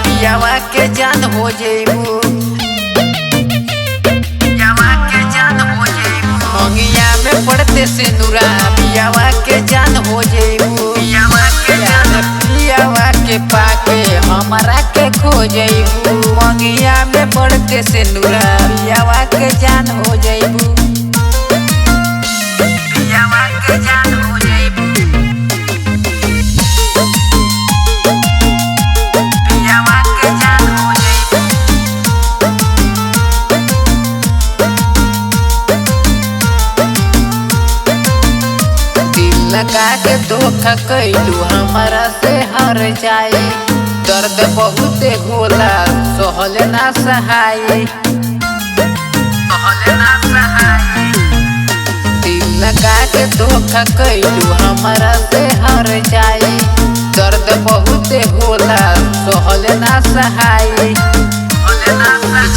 पियावा के जान हो जइबू, पियावा के जान हो जइबू। मंगिया में पड़ते सिंदूरा पियावा के जान हो जइबू, पियावा के जान। पियावा के पाके हमारा के खो जइबू, मंगिया में पड़ते सिंदूरा पियावा के जान हो जइबू, पियावा के जान हो जइबू, पियावा के जान हो जइबू। दिल लगा के धोखा कैलू हमारा से हर जाए, दर्द बहुत होला सहल ना सहाय, सहल ना सहाय। दिल लगा के धोखा कैलू हमारा से हर जाए, दर्द बहुत होला सहल ना सहाय।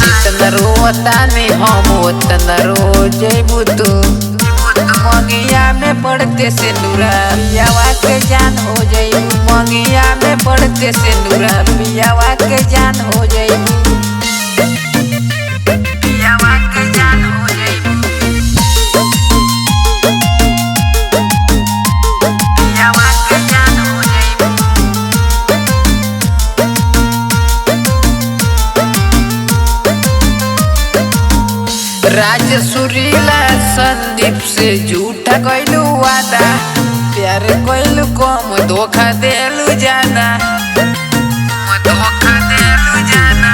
जितना रोता नहीं हम उतना रो जइबू तू, मंगिया में पड़ते सिंदूरा पियावा के जान हो जइबू, मंगिया में पड़ते सिंदूरा पियावा के जान हो जइबू, पियावा के जान हो जइबू, पियावा के जान हो जइबू। राज सुरीला संदीप से झूठा कैलू वादा, प्यार कैलू कम धोखा देलू जाना, धोखा देलू जाना।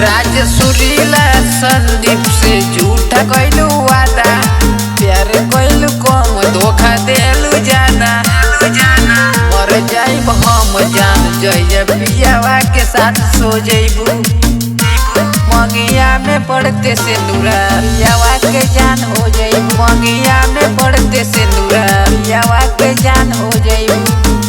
राज सुरीला संदीप से झूठा कैलू वादा, प्यार कैलू कम धोखा देलू जाना, मर जाइब हम जान जइब पियावा के साथ सो जइबू, मंगिया में पड़ते सिंदूरा पियावा के जान हो जइबू, मंगिया में पड़ते सिंदूरा पियावा के जान हो जइबू।